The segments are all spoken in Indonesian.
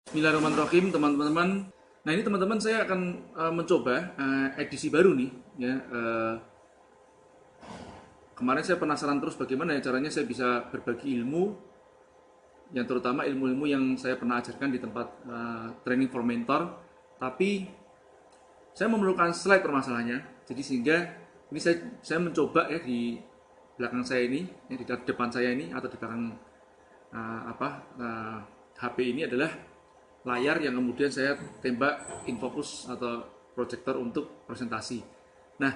Bismillahirrahmanirrahim, teman-teman. Nah, ini teman-teman saya akan mencoba edisi baru nih ya. Kemarin saya penasaran terus bagaimana ya caranya saya bisa berbagi ilmu, yang terutama ilmu-ilmu yang saya pernah ajarkan di tempat training for mentor. Tapi saya memerlukan slide permasalahannya. Jadi sehingga ini saya mencoba ya di belakang saya ini, ya, di depan saya ini atau di belakang HP ini adalah layar yang kemudian saya tembak infocus atau proyektor untuk presentasi. Nah,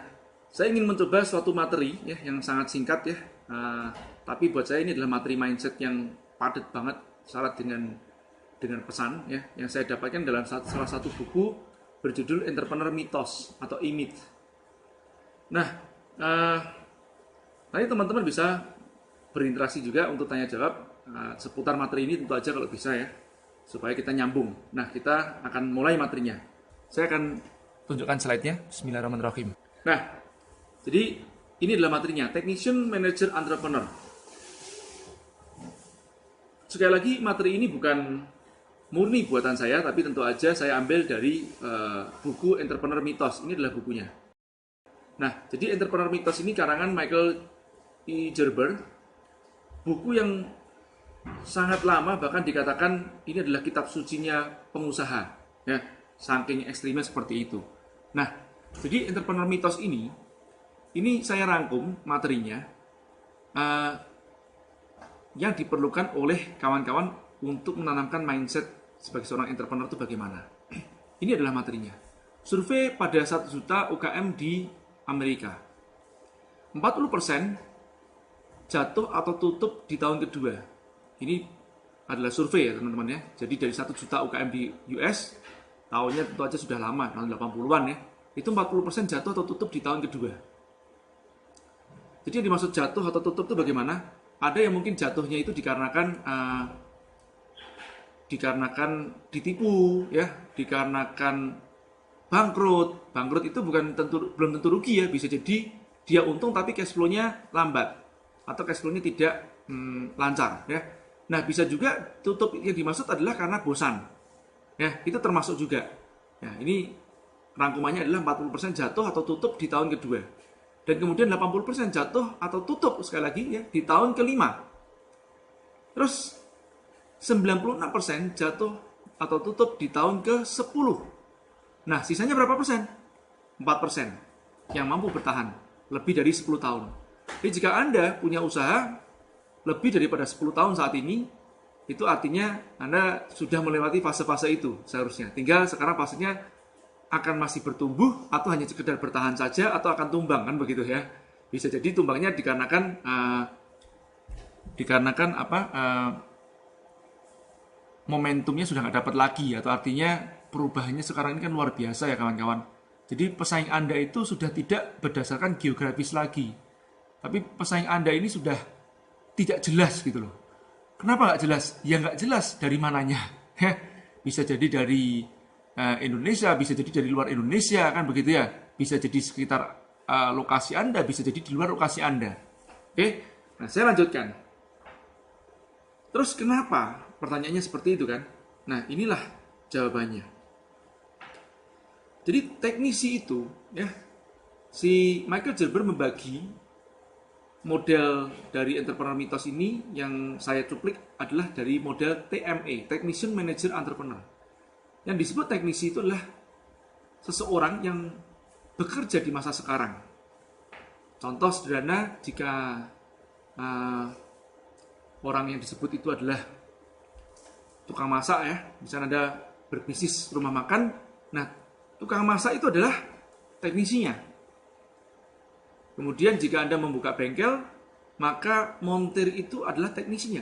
saya ingin mencoba suatu materi ya yang sangat singkat ya, tapi buat saya ini adalah materi mindset yang padat banget, syarat dengan pesan ya yang saya dapatkan dalam salah satu buku berjudul Entrepreneur Mythos atau E-Myth. Nah, nanti teman-teman bisa berinteraksi juga untuk tanya jawab seputar materi ini tentu aja kalau bisa ya, supaya kita nyambung. Nah, kita akan mulai materinya. Saya akan tunjukkan slide-nya. Bismillahirrahmanirrahim. Nah, jadi ini adalah materinya, Technician Manager Entrepreneur. Sekali lagi, materi ini bukan murni buatan saya, tapi tentu aja saya ambil dari buku Entrepreneur Mythos. Ini adalah bukunya. Nah, jadi Entrepreneur Mythos ini karangan Michael E. Gerber, buku yang sangat lama, bahkan dikatakan ini adalah kitab sucinya pengusaha ya, saking ekstrimnya seperti itu. Nah, jadi Entrepreneur Mythos ini saya rangkum materinya yang diperlukan oleh kawan-kawan untuk menanamkan mindset sebagai seorang entrepreneur itu bagaimana. Ini adalah materinya. Survei pada 1 juta UKM di Amerika, 40% jatuh atau tutup di tahun kedua. Ini adalah survei ya teman-teman ya. Jadi dari 1 juta UKM di US, tahunnya tentu aja sudah lama, tahun 80-an ya. Itu 40% jatuh atau tutup di tahun kedua. Jadi yang dimaksud jatuh atau tutup itu bagaimana? Ada yang mungkin jatuhnya itu dikarenakan ditipu ya, dikarenakan bangkrut. Bangkrut itu belum tentu rugi ya, bisa jadi dia untung tapi cash flow-nya lambat atau cash flow-nya tidak lancar ya. Nah, bisa juga tutup yang dimaksud adalah karena bosan. Ya, itu termasuk juga. Ya, ini rangkumannya adalah 40% jatuh atau tutup di tahun kedua. Dan kemudian 80% jatuh atau tutup sekali lagi ya di tahun kelima. Terus 96% jatuh atau tutup di tahun ke-10. Nah, sisanya berapa persen? 4% yang mampu bertahan lebih dari 10 tahun. Jadi jika Anda punya usaha lebih daripada 10 tahun saat ini, itu artinya Anda sudah melewati fase-fase itu seharusnya. Tinggal sekarang fasenya akan masih bertumbuh atau hanya sekedar bertahan saja atau akan tumbang kan begitu ya. Bisa jadi tumbangnya dikarenakan momentumnya sudah nggak dapat lagi, atau artinya perubahannya sekarang ini kan luar biasa ya kawan-kawan. Jadi pesaing Anda itu sudah tidak berdasarkan geografis lagi, tapi pesaing Anda ini sudah tidak jelas gitu loh. Kenapa nggak jelas? Ya nggak jelas dari mananya. Bisa jadi dari Indonesia, bisa jadi dari luar Indonesia kan begitu ya. Bisa jadi sekitar lokasi Anda, bisa jadi di luar lokasi Anda. Oke, nah saya lanjutkan. Terus kenapa? Pertanyaannya seperti itu kan. Nah, inilah jawabannya. Jadi teknisi itu ya, si Michael Gerber membagi model dari Entrepreneur Mythos ini yang saya cuplik adalah dari model TME, Technician Manager Entrepreneur. Yang disebut teknisi itu adalah seseorang yang bekerja di masa sekarang. Contoh sederhana, jika orang yang disebut itu adalah tukang masak ya, misalnya Anda berbisnis rumah makan, nah tukang masak itu adalah teknisinya. Kemudian jika Anda membuka bengkel, maka montir itu adalah teknisinya.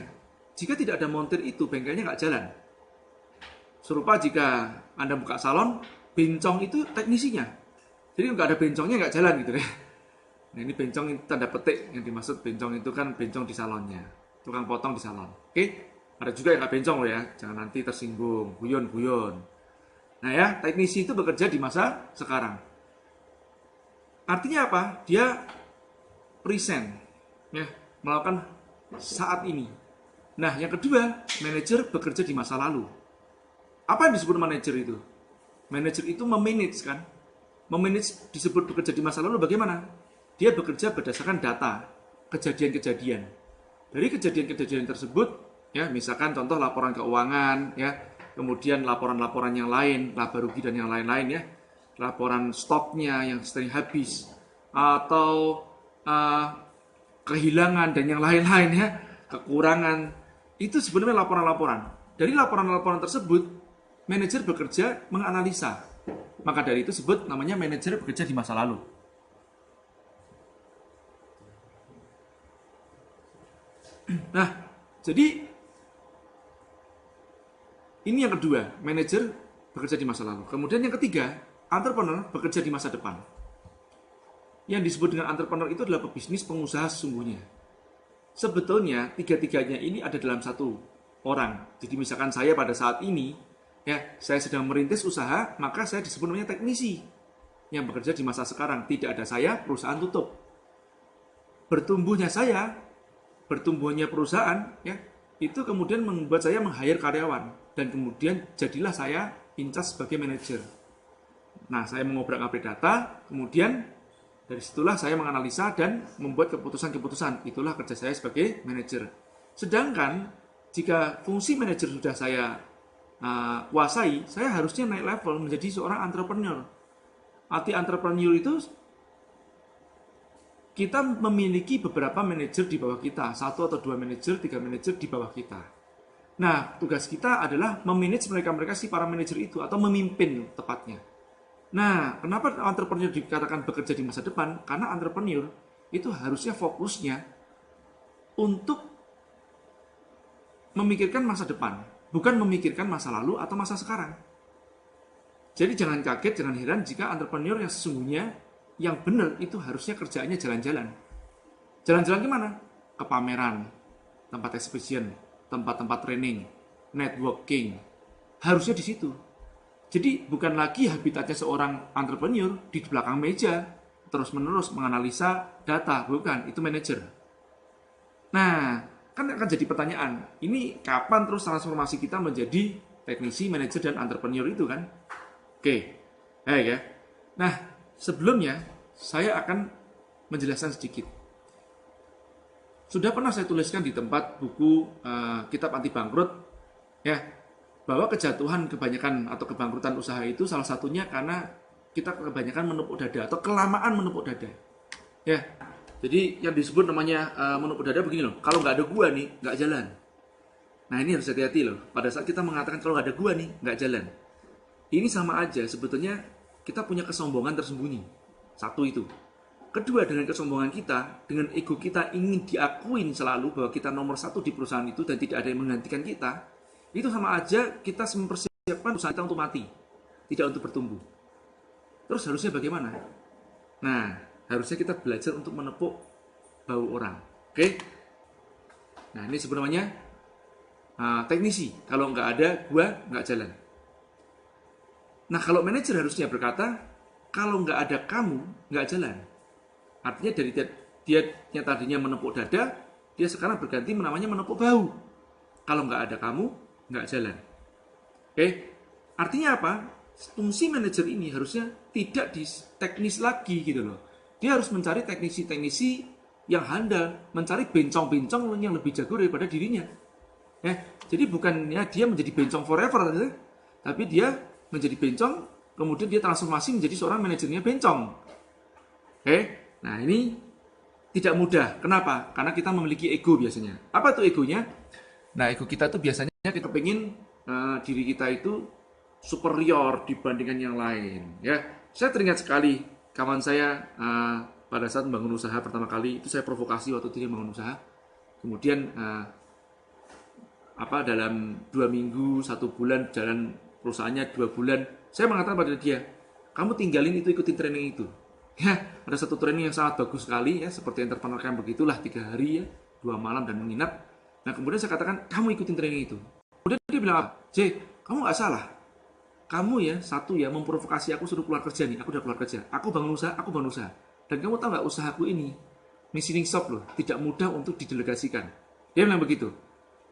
Jika tidak ada montir itu, bengkelnya nggak jalan. Serupa jika Anda buka salon, bencong itu teknisinya. Jadi nggak ada bencongnya nggak jalan gitu ya. Nah, ini bencong itu tanda petik, yang dimaksud bencong itu kan bencong di salonnya, tukang potong di salon. Oke, ada juga yang nggak bencong loh ya, jangan nanti tersinggung, guyon-guyon. Nah ya, teknisi itu bekerja di masa sekarang. Artinya apa? Dia present, ya, melakukan saat ini. Nah, yang kedua, manajer bekerja di masa lalu. Apa yang disebut manajer itu? Manajer itu memanage kan? Memanage disebut bekerja di masa lalu bagaimana? Dia bekerja berdasarkan data, kejadian-kejadian. Dari kejadian-kejadian tersebut, ya misalkan contoh laporan keuangan, ya, kemudian laporan-laporan yang lain, laba rugi dan yang lain-lain ya, laporan stoknya yang sering habis, atau kehilangan dan yang lain-lain ya, kekurangan, itu sebenarnya laporan-laporan. Dari laporan-laporan tersebut, manajer bekerja menganalisa. Maka dari itu sebut namanya manajer bekerja di masa lalu. Nah, jadi ini yang kedua, manajer bekerja di masa lalu. Kemudian yang ketiga, entrepreneur bekerja di masa depan. Yang disebut dengan entrepreneur itu adalah pebisnis, pengusaha sesungguhnya. Sebetulnya tiga-tiganya ini ada dalam satu orang. Jadi misalkan saya pada saat ini, ya, saya sedang merintis usaha, maka saya disebut namanya teknisi yang bekerja di masa sekarang. Tidak ada saya, perusahaan tutup. Bertumbuhnya saya, bertumbuhnya perusahaan, ya, itu kemudian membuat saya meng-hire karyawan dan kemudian jadilah saya incas sebagai manajer. Nah, saya mengobrak-abrik data, kemudian dari situlah saya menganalisa dan membuat keputusan-keputusan. Itulah kerja saya sebagai manajer. Sedangkan jika fungsi manajer sudah saya kuasai, saya harusnya naik level menjadi seorang entrepreneur. Arti entrepreneur itu kita memiliki beberapa manajer di bawah kita, 1 atau 2 manajer, 3 manajer di bawah kita. Nah, tugas kita adalah memanage mereka-mereka si para manajer itu atau memimpin tepatnya. Nah, kenapa entrepreneur dikatakan bekerja di masa depan? Karena entrepreneur itu harusnya fokusnya untuk memikirkan masa depan, bukan memikirkan masa lalu atau masa sekarang. Jadi jangan kaget, jangan heran jika entrepreneur yang sesungguhnya, yang benar itu harusnya kerjaannya jalan-jalan. Jalan-jalan kemana? Ke pameran, tempat exhibition, tempat-tempat training, networking. Harusnya di situ. Jadi bukan lagi habitatnya seorang entrepreneur di belakang meja, terus-menerus menganalisa data, bukan, itu manajer. Nah, kan akan jadi pertanyaan, ini kapan terus transformasi kita menjadi teknisi, manajer, dan entrepreneur itu kan? Oke, ya. Nah, sebelumnya saya akan menjelaskan sedikit. Sudah pernah saya tuliskan di tempat buku Kitab Anti Bangkrut, ya, bahwa kejatuhan kebanyakan atau kebangkrutan usaha itu salah satunya karena kita kebanyakan menepuk dada atau kelamaan menepuk dada. Ya, jadi yang disebut namanya menepuk dada begini loh. Kalau nggak ada gua nih, nggak jalan. Nah ini harus hati-hati loh. Pada saat kita mengatakan kalau nggak ada gua nih, nggak jalan. Ini sama aja sebetulnya kita punya kesombongan tersembunyi. Satu itu. Kedua, dengan kesombongan kita, dengan ego kita ingin diakuin selalu bahwa kita nomor satu di perusahaan itu dan tidak ada yang menggantikan kita, itu sama aja kita mempersiapkan perusahaan kita untuk mati, tidak untuk bertumbuh. Terus harusnya bagaimana? Nah, harusnya kita belajar untuk menepuk bau orang. Oke? Nah, ini sebenarnya teknisi. Kalau nggak ada, gua nggak jalan. Nah, kalau manajer harusnya berkata, kalau nggak ada kamu, nggak jalan. Artinya dari dia yang tadinya menepuk dada, dia sekarang berganti namanya menepuk bahu. Kalau nggak ada kamu, nggak jalan. Oke? Artinya apa? Fungsi manajer ini harusnya tidak di teknis lagi gitu loh. Dia harus mencari teknisi-teknisi yang handal, mencari bencong-bencong yang lebih jago daripada dirinya. Ya, jadi bukannya dia menjadi bencong forever, gitu, tapi dia menjadi bencong, kemudian dia transformasi menjadi seorang manajernya bencong. Oke? Nah ini tidak mudah. Kenapa? Karena kita memiliki ego biasanya. Apa tuh egonya? Nah ego kita tuh biasanya kita pengen diri kita itu superior dibandingkan yang lain. Ya, saya teringat sekali kawan saya pada saat membangun usaha pertama kali itu saya provokasi waktu dia membangun usaha. Kemudian dalam 2 minggu, 1 bulan jalan perusahaannya 2 bulan, saya mengatakan pada dia, kamu tinggalin itu, ikutin training itu. Ya, ada satu training yang sangat bagus sekali ya, seperti entrepreneur kan begitulah, 3 hari ya, 2 malam dan menginap. Nah kemudian saya katakan, kamu ikutin training itu. Kemudian dia bilang, J, kamu nggak salah. Kamu ya, satu ya, memprovokasi aku suruh keluar kerja nih, aku udah keluar kerja. Aku bangun usaha. Dan kamu tahu nggak usahaku ini, machining shop loh, tidak mudah untuk didelegasikan. Dia bilang begitu.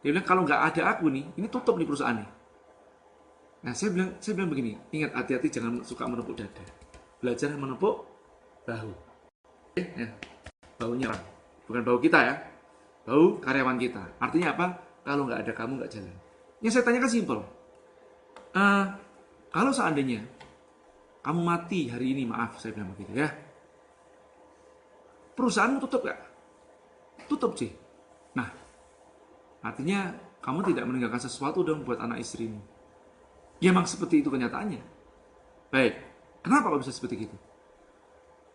Dia bilang, kalau nggak ada aku nih, ini tutup nih perusahaan nih. Nah, saya bilang begini, ingat hati-hati jangan suka menepuk dada. Belajar menepuk bahu. Ya, baunya orang. Bukan bau kita ya, bau karyawan kita. Artinya apa? Kalau nggak ada kamu nggak jalan. Yang saya tanyakan simpel. Kalau seandainya kamu mati hari ini, maaf saya bilang begitu ya, perusahaanmu tutup nggak? Tutup sih. Nah, artinya kamu tidak meninggalkan sesuatu dong buat anak istrimu. Ya memang seperti itu kenyataannya. Baik, kenapa kok bisa seperti itu?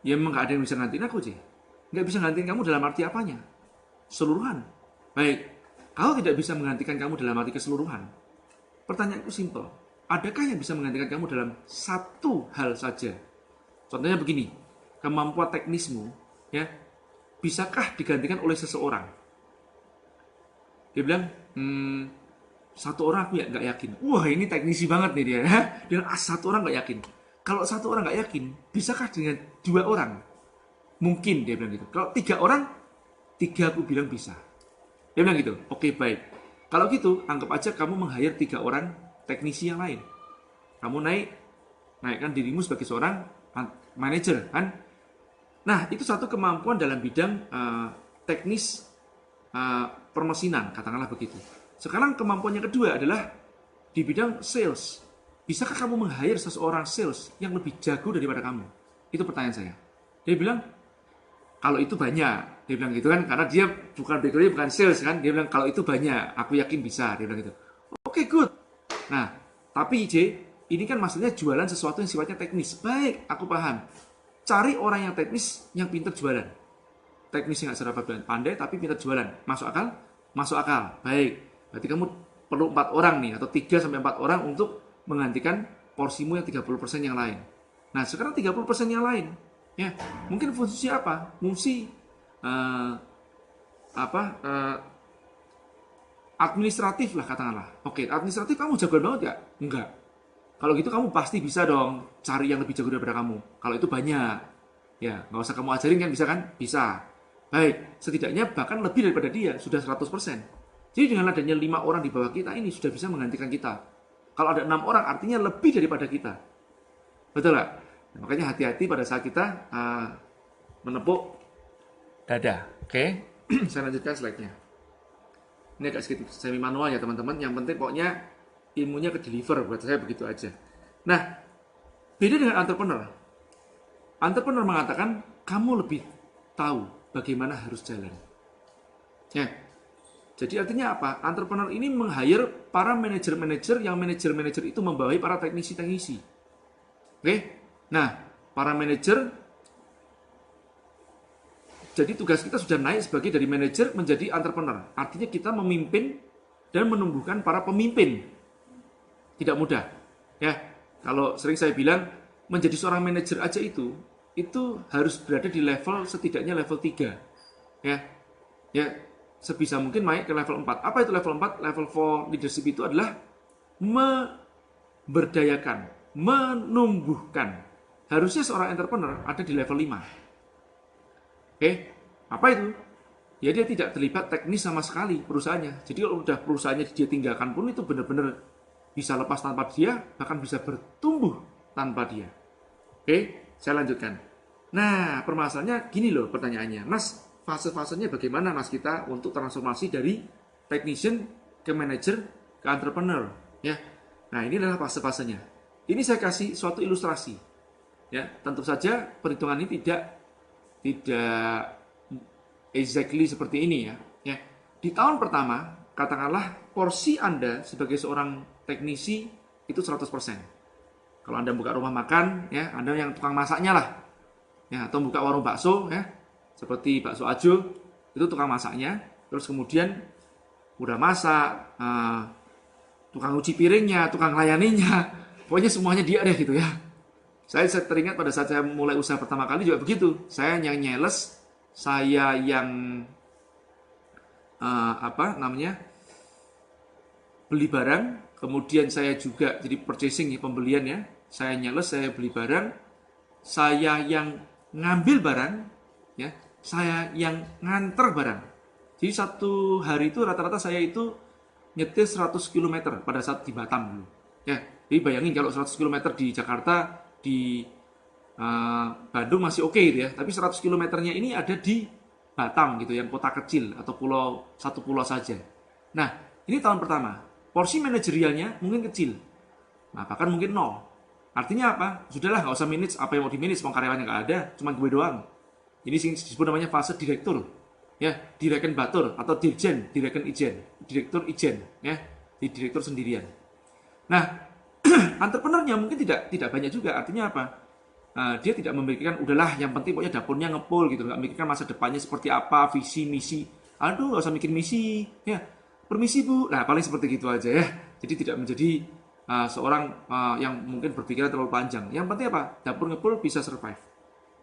Ya memang nggak ada yang bisa gantiin aku sih. Nggak bisa gantiin kamu dalam arti apanya? Keseluruhan. Baik, kalau tidak bisa menggantikan kamu dalam arti keseluruhan, pertanyaanku simpel. Adakah yang bisa menggantikan kamu dalam satu hal saja? Contohnya begini, kemampuan teknismu, ya, bisakah digantikan oleh seseorang? Dia bilang, satu orang aku ya nggak yakin. Wah ini teknisi banget nih dia. Dan satu orang nggak yakin. Kalau satu orang nggak yakin, bisakah dengan dua orang? Mungkin dia bilang gitu. Kalau tiga orang, tiga aku bilang bisa. Dia bilang gitu. Oke baik. Kalau gitu, anggap aja kamu meng-hire 3 orang teknisi yang lain. Kamu naikkan dirimu sebagai seorang manajer kan? Nah itu satu kemampuan dalam bidang teknis permesinan, katakanlah begitu. Sekarang kemampuan yang kedua adalah di bidang sales. Bisakah kamu meng-hire seseorang sales yang lebih jago daripada kamu? Itu pertanyaan saya. Dia bilang, kalau itu banyak. Dia bilang gitu kan, karena dia bukan background-nya bukan sales kan. Dia bilang, kalau itu banyak, aku yakin bisa. Dia bilang gitu. Oke, good. Nah, tapi J, ini kan maksudnya jualan sesuatu yang sifatnya teknis. Baik, aku paham. Cari orang yang teknis, yang pintar jualan. Teknis yang nggak serba pandai, tapi pintar jualan. Masuk akal? Masuk akal. Baik. Berarti kamu perlu 4 orang nih, atau 3-4 orang untuk menggantikan porsimu yang 30% yang lain. Nah, sekarang 30% yang lain. Ya, mungkin fungsinya apa? Fungsi administratif lah katakanlah. Oke, administratif kamu jago banget gak? Enggak. Kalau gitu kamu pasti bisa dong cari yang lebih jago daripada kamu. Kalau itu banyak. Ya, nggak usah kamu ajarin kan, bisa kan? Bisa. Baik, setidaknya bahkan lebih daripada dia, sudah 100%. Jadi dengan adanya 5 orang di bawah kita ini sudah bisa menggantikan kita. Kalau ada 6 orang artinya lebih daripada kita. Betul nggak? Nah, makanya hati-hati pada saat kita menepuk dada. Oke, saya lanjutkan slide-nya. Ini agak sedikit semi manual ya teman-teman. Yang penting pokoknya ilmunya ke deliver, buat saya begitu aja. Nah, beda dengan entrepreneur. Entrepreneur mengatakan kamu lebih tahu bagaimana harus jalan. Ya. Jadi artinya apa? Entrepreneur ini meng-hire para manajer-manajer yang manajer-manajer itu membawahi para teknisi-teknisi. Oke? Nah, para manajer, jadi tugas kita sudah naik sebagai dari manajer menjadi entrepreneur. Artinya kita memimpin dan menumbuhkan para pemimpin. Tidak mudah. Ya, kalau sering saya bilang, menjadi seorang manajer aja itu harus berada di level setidaknya level 3. Ya, sebisa mungkin naik ke level 4. Apa itu level 4? Level 4 leadership itu adalah memberdayakan, menumbuhkan. Harusnya seorang entrepreneur ada di level 5. Oke, apa itu? Ya dia tidak terlibat teknis sama sekali perusahaannya. Jadi kalau udah perusahaannya dia tinggalkan pun itu benar-benar bisa lepas tanpa dia, bahkan bisa bertumbuh tanpa dia. Oke, saya lanjutkan. Nah, permasalahannya gini loh pertanyaannya. Mas, fase-fasenya bagaimana mas kita untuk transformasi dari technician ke manager ke entrepreneur? Ya. Nah, ini adalah fase-fasenya. Ini saya kasih suatu ilustrasi. Ya, tentu saja perhitungan ini tidak exactly seperti ini ya. Ya. Di tahun pertama, katakanlah porsi Anda sebagai seorang teknisi itu 100%. Kalau Anda buka rumah makan, ya, Anda yang tukang masaknya lah. Ya, atau buka warung bakso ya, seperti bakso Ajo, itu tukang masaknya. Terus kemudian udah masak, tukang cuci piringnya, tukang layaninya, pokoknya semuanya dia deh gitu ya. Saya teringat pada saat saya mulai usaha pertama kali juga begitu. Saya yang nyales, saya yang beli barang, kemudian saya juga jadi purchasing ya, pembelian ya. Saya nyales, saya beli barang, saya yang ngambil barang, ya, saya yang nganter barang. Jadi satu hari itu rata-rata saya itu nyetir 100 km pada saat di Batam dulu. Ya, Jadi bayangin kalau 100 km di Jakarta, di Bandung masih oke gitu ya. Tapi 100 kilometernya ini ada di Batam gitu, yang kota kecil atau satu pulau saja. Nah, ini tahun pertama. Porsi manajerialnya mungkin kecil. Nah, bahkan mungkin nol. Artinya apa? Sudahlah, nggak usah manage. Apa yang mau di manage? Karyawannya nggak ada, cuma gue doang. Ini disebut namanya fase direktur. Ya, direken batur atau dirjen, direken ijen, direktur ijen, ya, di direktur sendirian. Nah, entrepreneurnya mungkin tidak banyak juga. Artinya apa? Dia tidak memikirkan, udahlah yang penting pokoknya dapurnya ngepul gitu, nggak memikirkan masa depannya seperti apa, visi misi. Aduh, nggak usah mikir misi, ya, permisi bu. Nah, paling seperti gitu aja ya. Jadi tidak menjadi seorang yang mungkin berpikiran terlalu panjang. Yang penting apa? Dapur ngepul bisa survive.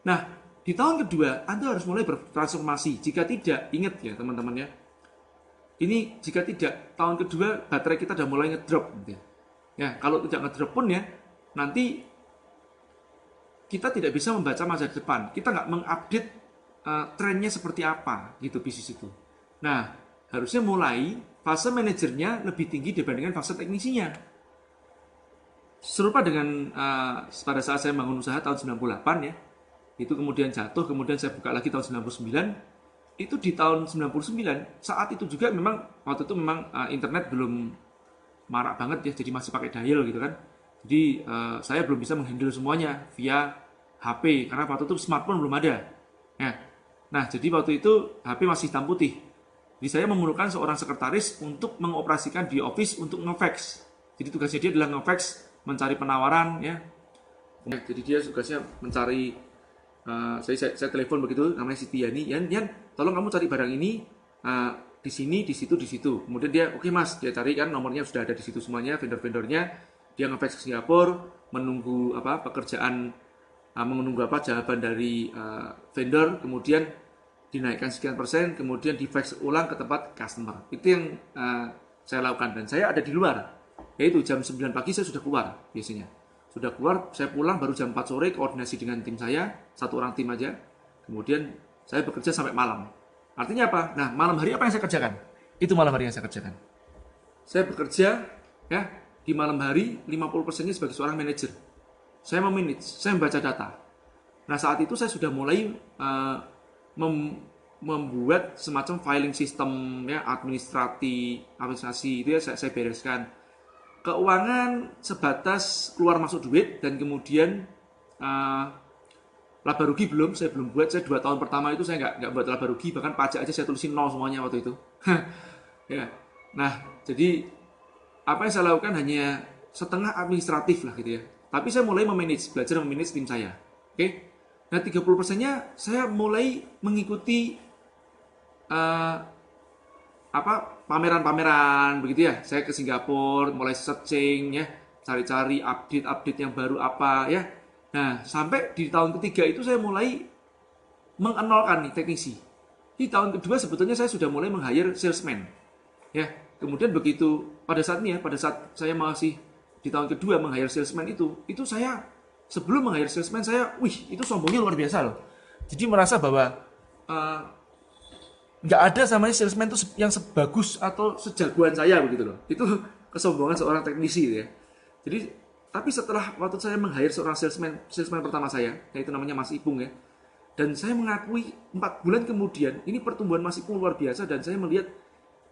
Nah, di tahun kedua Anda harus mulai bertransformasi. Jika tidak, ingat ya teman-teman ya, ini jika tidak, tahun kedua baterai kita udah mulai ngedrop gitu ya. Ya, kalau tidak ngedrop pun ya, nanti kita tidak bisa membaca masa depan. Kita nggak mengupdate trennya seperti apa gitu bisnis itu. Nah, harusnya mulai fase manajernya lebih tinggi dibandingkan fase teknisinya. Serupa dengan pada saat saya bangun usaha tahun 98 ya. Itu kemudian jatuh, kemudian saya buka lagi tahun 99. Itu di tahun 99, saat itu juga memang waktu itu memang internet belum marak banget ya, jadi masih pakai dial gitu kan. Jadi saya belum bisa menghandle semuanya via HP karena waktu itu smartphone belum ada. Ya. Nah, jadi waktu itu HP masih hitam putih. Jadi saya memerlukan seorang sekretaris untuk mengoperasikan di office untuk ngefax. Jadi tugasnya dia adalah ngefax, mencari penawaran ya. Jadi dia tugasnya mencari saya telepon begitu, namanya Siti Yani, Yan, tolong kamu cari barang ini di sini, di situ, di situ. Kemudian dia, oke mas, dia cari kan nomornya sudah ada di situ semuanya, vendor-vendornya. Dia ngefax ke Singapura, menunggu pekerjaan, menunggu jawaban dari vendor, kemudian dinaikkan sekian persen, kemudian di fax ulang ke tempat customer. Itu yang saya lakukan dan saya ada di luar. Yaitu jam 9 pagi saya sudah keluar biasanya. Sudah keluar, saya pulang baru jam 4 sore, koordinasi dengan tim saya, satu orang tim aja. Kemudian saya bekerja sampai malam. Artinya apa? Nah, malam hari apa yang saya kerjakan? Itu malam hari yang saya kerjakan. Saya bekerja ya di malam hari 50%-nya sebagai seorang manajer. Saya memanage, saya membaca data. Nah, saat itu saya sudah mulai membuat semacam filing system ya, administrasi itu ya saya bereskan. Keuangan sebatas keluar masuk duit dan kemudian laba rugi saya belum buat. Saya 2 tahun pertama itu saya nggak buat laba rugi, bahkan pajak aja saya tulisin 0 semuanya waktu itu. Ya. Nah, jadi apa yang saya lakukan hanya setengah administratif lah gitu ya. Tapi saya mulai belajar memanage tim saya. Oke. Nah, 30%-nya saya mulai mengikuti pameran-pameran begitu ya. Saya ke Singapura, mulai searching ya, cari-cari update-update yang baru apa ya. Nah, sampai di tahun ketiga itu saya mulai mengenalkan nih teknisi. Di tahun kedua sebetulnya saya sudah mulai meng-hire salesman. Ya, kemudian begitu pada saat saya masih di tahun kedua meng-hire salesman itu saya sebelum meng-hire salesman saya, itu sombongnya luar biasa loh. Jadi merasa bahwa nggak ada sama salesman itu yang sebagus atau sejagoan saya begitu loh. Itu kesombongan seorang teknisi ya. Jadi tapi setelah waktu saya meng-hire seorang salesman pertama saya, yaitu namanya Mas Ipung ya. Dan saya mengakui 4 bulan kemudian ini pertumbuhan Mas Ipung luar biasa dan saya melihat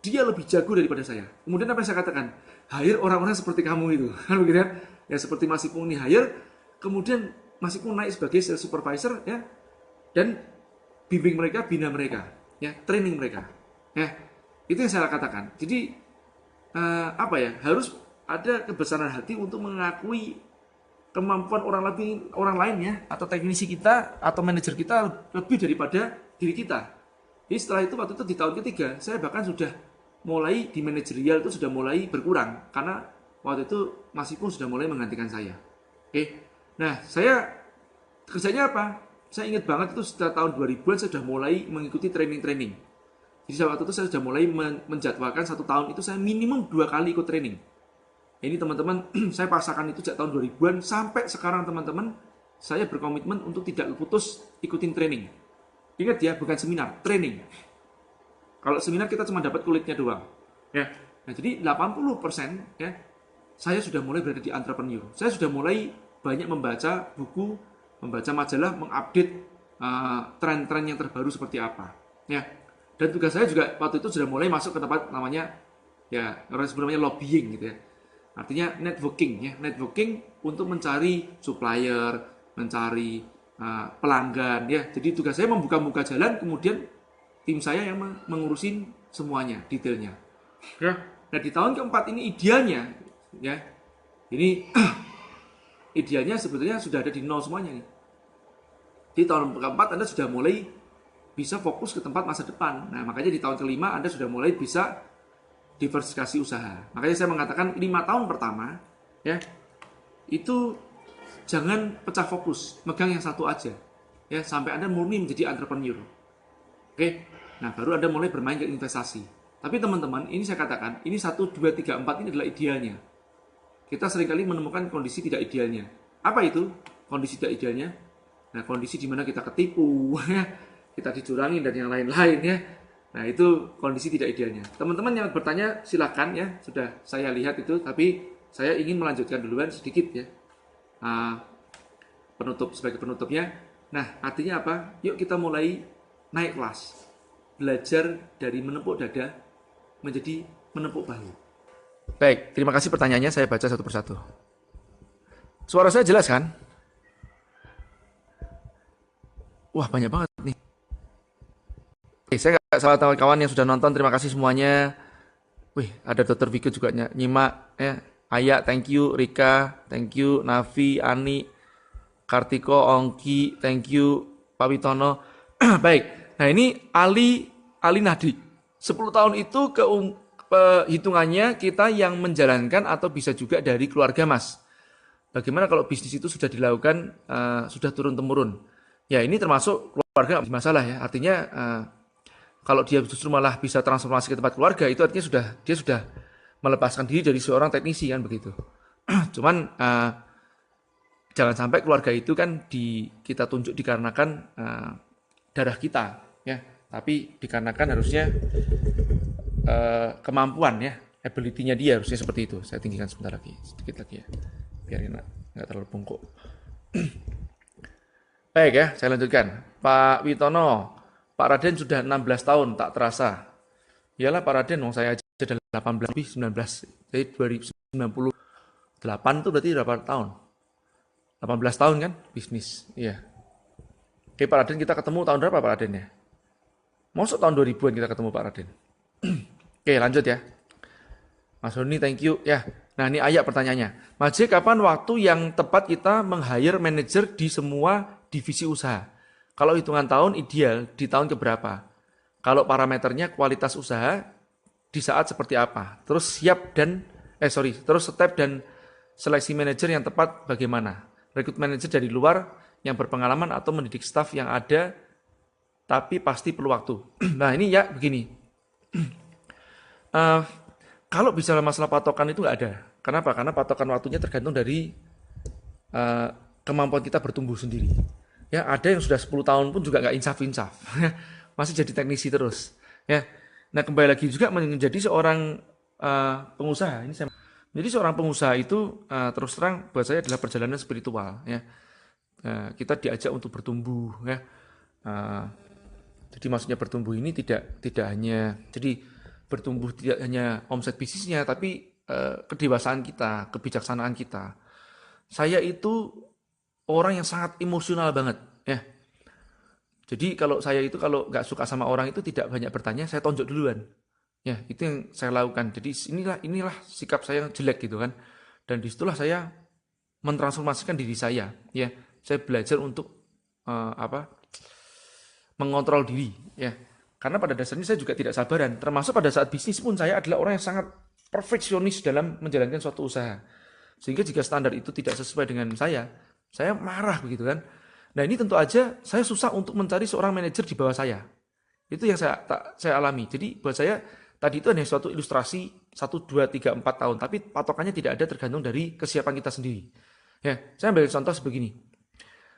dia lebih jago daripada saya. Kemudian apa yang saya katakan? Hire orang-orang seperti kamu itu. Kan begitu kan? Ya seperti Mas Ipung ini hire, kemudian Mas Ipung naik sebagai sales supervisor ya. Dan bimbing mereka, bina mereka. Ya, training mereka. Ya, itu yang saya katakan. Jadi harus ada kebesaran hati untuk mengakui kemampuan orang lain ya, atau teknisi kita atau manajer kita lebih daripada diri kita. Jadi setelah itu waktu itu di tahun ketiga saya bahkan sudah mulai di manajerial itu sudah mulai berkurang karena waktu itu Mas Ipung sudah mulai menggantikan saya. Oke. Nah, saya kerjanya apa? Saya ingat banget itu setelah tahun 2000-an saya sudah mulai mengikuti training-training. Jadi waktu itu saya sudah mulai menjadwalkan 1 tahun itu saya minimum 2 kali ikut training. Ini teman-teman, saya paksakan itu sejak tahun 2000-an sampai sekarang teman-teman, saya berkomitmen untuk tidak putus ikutin training. Ingat ya, bukan seminar, training. Kalau seminar kita cuma dapat kulitnya doang. Ya. Nah, jadi 80% ya saya sudah mulai berada di entrepreneur. Saya sudah mulai banyak membaca buku, membaca majalah, mengupdate tren-tren yang terbaru seperti apa. Ya. Dan tugas saya juga waktu itu sudah mulai masuk ke tempat namanya ya orang sebelumnya lobbying gitu ya. Artinya networking ya, networking untuk mencari supplier, mencari pelanggan ya. Jadi tugas saya membuka-buka jalan, kemudian tim saya yang mengurusin semuanya, detailnya. Ya. Nah di tahun keempat ini idealnya ya, ini idealnya sebetulnya sudah ada di nol semuanya nih. Di tahun keempat Anda sudah mulai bisa fokus ke tempat masa depan. Nah makanya di tahun kelima Anda sudah mulai bisa diversifikasi usaha. Makanya saya mengatakan 5 tahun pertama ya itu jangan pecah fokus, megang yang satu aja ya sampai Anda murni menjadi entrepreneur. Oke, nah baru Anda mulai bermain ke investasi. Tapi teman-teman, ini saya katakan, ini 1, 2, 3, 4 ini adalah idealnya. Kita seringkali menemukan kondisi tidak idealnya. Apa itu kondisi tidak idealnya? Nah, kondisi di mana kita ketipu, kita dicurangin dan yang lain-lain ya. Nah, itu kondisi tidak idealnya. Teman-teman yang bertanya silakan ya, sudah saya lihat itu, tapi saya ingin melanjutkan duluan sedikit ya. Sebagai penutupnya. Nah, artinya apa? Yuk kita mulai naik kelas. Belajar dari menepuk dada menjadi menepuk bahu. Baik, terima kasih pertanyaannya, saya baca satu persatu. Suara saya jelas kan? Wah, banyak banget nih. Oke, saya nggak salah kawan-kawan yang sudah nonton, terima kasih semuanya. Wih, ada Dr. Viko juga nyimak ya. Aya, thank you. Rika, thank you. Navi, Ani, Kartiko, Ongki, thank you. Pak Witono. Baik, nah ini Ali Nadi. 10 tahun itu hitungannya kita yang menjalankan atau bisa juga dari keluarga Mas. Bagaimana kalau bisnis itu sudah dilakukan, sudah turun-temurun? Ya ini termasuk keluarga nggak masalah ya. Artinya kalau dia justru malah bisa transformasi ke tempat keluarga, itu artinya dia sudah melepaskan diri dari seorang teknisi kan begitu. Cuman jangan sampai keluarga itu kan kita tunjuk dikarenakan darah kita ya, tapi dikarenakan harusnya kemampuan ya, ability-nya dia harusnya seperti itu. Saya tinggikan sebentar lagi, sedikit lagi ya, biar enak, nggak terlalu bungkuk. Baik ya, saya lanjutkan. Pak Witono, Pak Raden sudah 16 tahun, tak terasa. Iyalah Pak Raden, saya aja sudah 18 lebih 19, jadi 2098 itu berarti berapa tahun? 18 tahun kan bisnis, iya. Oke Pak Raden, kita ketemu tahun berapa Pak Raden ya? Masuk tahun 2000-an kita ketemu Pak Raden. Oke lanjut ya. Mas Roni thank you ya. Nah ini Ayah pertanyaannya. Mas J, kapan waktu yang tepat kita meng-hire manajer di semua divisi usaha? Kalau hitungan tahun ideal di tahun keberapa? Kalau parameternya kualitas usaha di saat seperti apa? Terus terus step dan seleksi manajer yang tepat bagaimana? Rekrut manajer dari luar yang berpengalaman atau mendidik staf yang ada tapi pasti perlu waktu. Nah ini ya begini. Kalau bicara masalah patokan itu nggak ada. Kenapa? Karena patokan waktunya tergantung dari kemampuan kita bertumbuh sendiri. Ya ada yang sudah 10 tahun pun juga nggak insaf-insaf. Masih jadi teknisi terus. Ya. Nah kembali lagi juga menjadi seorang pengusaha. Jadi seorang pengusaha itu terus terang buat saya adalah perjalanan spiritual. Ya. Kita diajak untuk bertumbuh. Ya. Jadi maksudnya bertumbuh ini tidak hanya bertumbuh tidak hanya omset bisnisnya, tapi kedewasaan kita, kebijaksanaan kita. Saya itu orang yang sangat emosional banget, ya. Jadi kalau nggak suka sama orang itu tidak banyak bertanya, saya tonjok duluan. Ya, itu yang saya lakukan. Jadi inilah sikap saya yang jelek gitu kan. Dan disitulah saya mentransformasikan diri saya. Ya, saya belajar untuk mengontrol diri. Ya, karena pada dasarnya saya juga tidak sabaran. Termasuk pada saat bisnis pun saya adalah orang yang sangat perfeksionis dalam menjalankan suatu usaha. Sehingga jika standar itu tidak sesuai dengan saya marah begitu kan. Nah ini tentu aja saya susah untuk mencari seorang manajer di bawah saya. Itu yang saya alami. Jadi buat saya tadi itu hanya suatu ilustrasi 1, 2, 3, 4 tahun. Tapi patokannya tidak ada tergantung dari kesiapan kita sendiri. Ya, saya ambil contoh sebegini.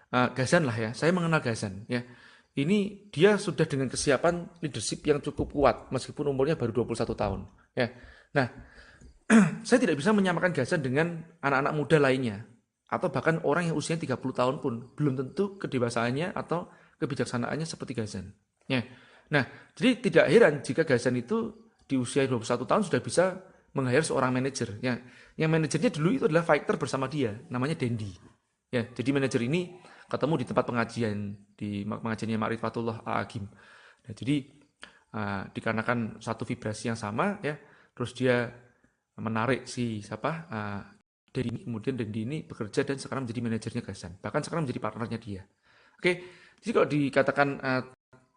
Gazan lah ya, saya mengenal Gazan. Ya. Ini dia sudah dengan kesiapan leadership yang cukup kuat meskipun umurnya baru 21 tahun. Ya. Nah, saya tidak bisa menyamakan Ghazan dengan anak-anak muda lainnya. Atau bahkan orang yang usianya 30 tahun pun belum tentu kedewasaannya atau kebijaksanaannya seperti Ghazan. Ya. Nah, jadi tidak heran jika Ghazan itu di usia 21 tahun sudah bisa meng-hire seorang manajer. Ya. Yang manajernya dulu itu adalah fighter bersama dia, namanya Dendi. Ya, jadi manajer ini ketemu di tempat pengajian, di pengajiannya Ma'rifatullah A'agim. Nah, jadi dikarenakan satu vibrasi yang sama, ya, terus dia menarik si siapa Dendi, kemudian Dendi ini bekerja dan sekarang menjadi manajernya Ghazan, bahkan sekarang menjadi partnernya dia. Oke, jadi kalau dikatakan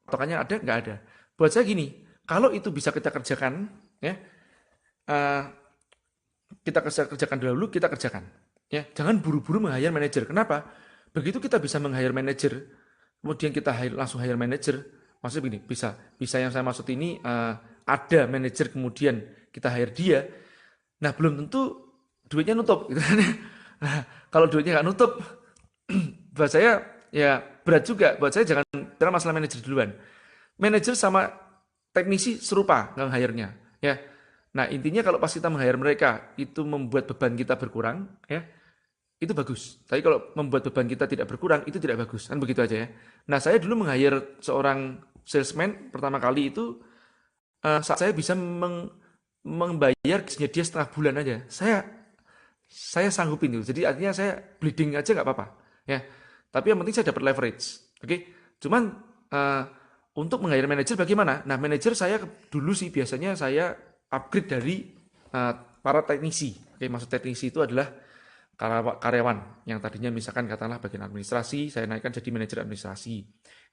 tokannya ada, nggak ada. Buat saya gini, kalau itu bisa kita kerjakan, ya, kita kerjakan dahulu, kita kerjakan. Ya, jangan buru-buru meng-hire manajer. Kenapa? Begitu kita bisa meng-hire manajer, kemudian kita langsung hire manajer, maksudnya begini, bisa yang saya maksud ini ada manajer kemudian kita hire dia. Nah, belum tentu duitnya nutup gitu kan. Nah, kalau duitnya nggak nutup, buat saya ya berat juga. Buat saya jangan masalah manajer duluan. Manajer sama teknisi serupa nggak hire-nya, ya. Nah, intinya kalau pas kita meng-hire mereka itu membuat beban kita berkurang, ya, itu bagus. Tapi kalau membuat beban kita tidak berkurang, itu tidak bagus. Kan begitu aja ya. Nah, saya dulu meng-hire seorang salesman pertama kali itu saat saya bisa membayar gajinya dia setengah bulan aja. Saya sanggupin itu. Jadi artinya saya bleeding aja nggak apa-apa, ya. Tapi yang penting saya dapat leverage. Oke. Cuman untuk meng-hire manajer bagaimana? Nah, manajer saya dulu sih biasanya saya upgrade dari para teknisi. Oke, maksud teknisi itu adalah karyawan yang tadinya misalkan katakanlah bagian administrasi, saya naikkan jadi manajer administrasi.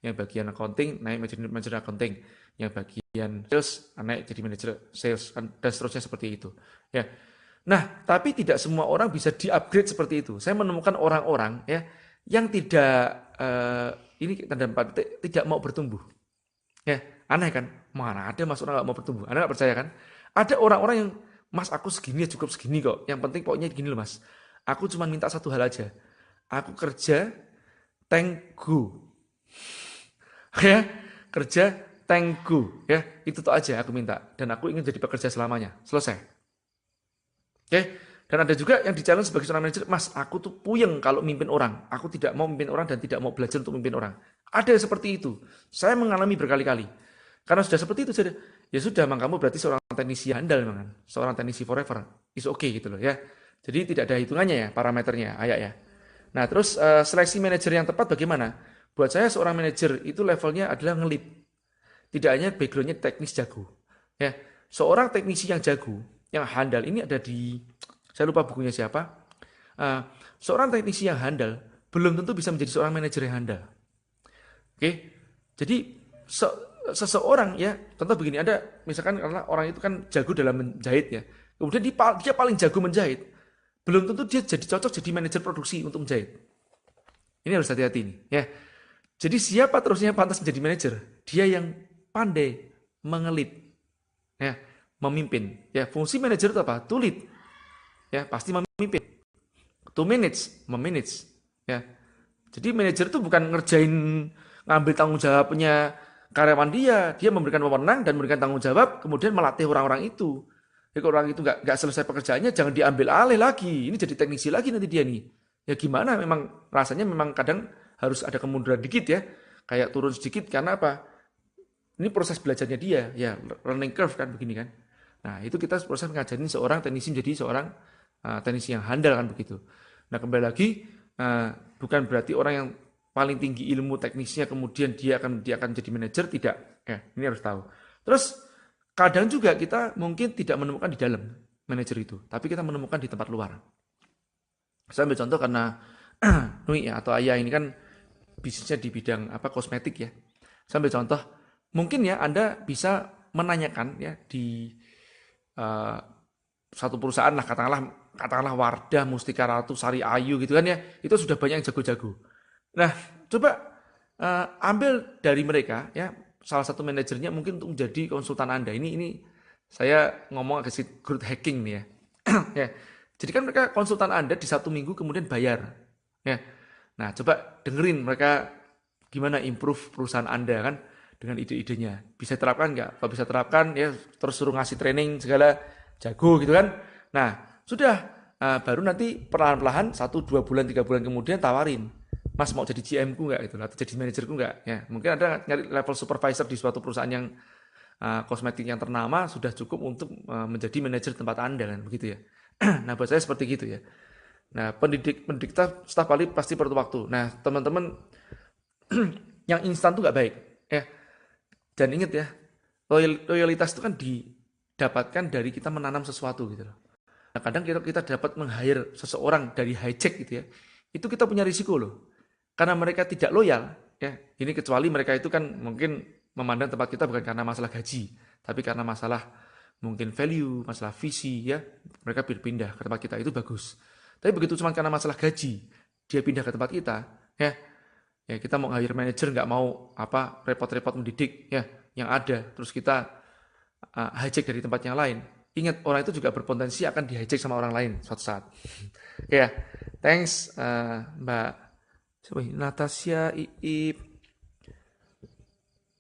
Yang bagian accounting naik menjadi manajer accounting. Yang bagian sales naik jadi manajer sales dan seterusnya seperti itu. Ya. Nah, tapi tidak semua orang bisa di-upgrade seperti itu. Saya menemukan orang-orang, ya, yang tidak ini tanda petik tidak mau bertumbuh. Ya, aneh kan? Mana ada mas orang nggak mau bertumbuh? Anda nggak percaya kan? Ada orang-orang yang, mas aku segini ya cukup segini kok. Yang penting pokoknya gini loh mas. Aku cuma minta satu hal aja. Aku kerja, thank you. Ya, kerja, thank you. Ya, itu tuh aja aku minta. Dan aku ingin jadi pekerja selamanya. Selesai. Oke, dan ada juga yang di-challenge sebagai seorang manajer, mas aku tuh puyeng kalau mimpin orang. Aku tidak mau mimpin orang dan tidak mau belajar untuk mimpin orang. Ada yang seperti itu. Saya mengalami berkali-kali. Karena sudah seperti itu, ya sudah, memang kamu berarti seorang teknisi handal, memang. Seorang teknisi forever. It's okay gitu loh ya. Jadi tidak ada hitungannya ya parameternya, ayak ya. Nah terus seleksi manajer yang tepat bagaimana? Buat saya seorang manajer itu levelnya adalah ngelit. Tidak hanya backgroundnya teknis jago. Ya, seorang teknisi yang jago, yang handal ini ada di, saya lupa bukunya siapa. Seorang teknisi yang handal belum tentu bisa menjadi seorang manajer yang handal. Oke, jadi seseorang ya, contoh begini, ada misalkan karena orang itu kan jago dalam menjahit ya, kemudian dia paling jago menjahit, belum tentu dia jadi cocok jadi manajer produksi untuk menjahit. Ini harus hati-hati nih ya. Jadi siapa terusnya yang pantas menjadi manajer? Dia yang pandai mengelit, ya, memimpin. Ya, fungsi manajer itu apa? To lead. Ya, pasti memimpin. To memanage. Ya. Jadi manajer itu bukan ngerjain, ngambil tanggung jawabnya karyawan dia memberikan wewenang dan memberikan tanggung jawab, kemudian melatih orang-orang itu. Jadi kalau orang itu nggak selesai pekerjaannya, jangan diambil alih lagi. Ini jadi teknisi lagi nanti dia nih. Ya gimana? Memang rasanya memang kadang harus ada kemunduran dikit ya, kayak turun sedikit karena apa? Ini proses belajarnya dia, ya learning curve kan begini kan. Nah itu kita proses mengajarin seorang teknisi menjadi seorang teknisi yang handal kan begitu. Nah kembali lagi bukan berarti orang yang paling tinggi ilmu teknisnya kemudian dia akan jadi manajer, tidak. Ya ini harus tahu. Terus kadang juga kita mungkin tidak menemukan di dalam manajer itu, tapi kita menemukan di tempat luar. Saya ambil contoh karena Nui ya, atau Ayah ini kan bisnisnya di bidang kosmetik ya. Saya ambil contoh, mungkin ya Anda bisa menanyakan ya di satu perusahaan lah, katakanlah Wardah, Mustika Ratu, Sari Ayu gitu kan ya, itu sudah banyak yang jago-jago. Nah, coba ambil dari mereka ya, salah satu manajernya mungkin untuk menjadi konsultan Anda. Ini saya ngomong agak growth hacking nih ya. Ya. Jadi kan mereka konsultan Anda di 1 minggu kemudian bayar. Ya. Nah, coba dengerin mereka gimana improve perusahaan Anda kan dengan ide-idenya. Bisa terapkan nggak? Kalau bisa terapkan ya terus suruh ngasih training segala, jago gitu kan. Nah, sudah baru nanti perlahan-lahan 1, 2 bulan, 3 bulan kemudian tawarin, Mas mau jadi GM ku nggak gitu, atau jadi manajerku nggak? Ya, mungkin ada nyari level supervisor di suatu perusahaan yang kosmetik yang ternama sudah cukup untuk menjadi manajer tempat Anda kan begitu ya. Nah, buat saya seperti gitu ya. Nah, pendidik staf ahli pasti perlu waktu. Nah, teman-teman yang instan tuh nggak baik ya. Dan ingat ya, loyalitas itu kan didapatkan dari kita menanam sesuatu gitu loh. Nah, kadang kita dapat meng-hire seseorang dari hijack gitu ya. Itu kita punya risiko loh. Karena mereka tidak loyal, ya. Ini kecuali mereka itu kan mungkin memandang tempat kita bukan karena masalah gaji, tapi karena masalah mungkin value, masalah visi ya. Mereka berpindah ke tempat kita itu bagus. Tapi begitu cuma karena masalah gaji, dia pindah ke tempat kita, ya. Ya kita mau hire manager nggak mau apa repot-repot mendidik ya yang ada, terus kita hijack dari tempat yang lain. Ingat, orang itu juga berpotensi akan di-hijack sama orang lain suatu saat. Ya, thanks Mbak Natasha, Iip.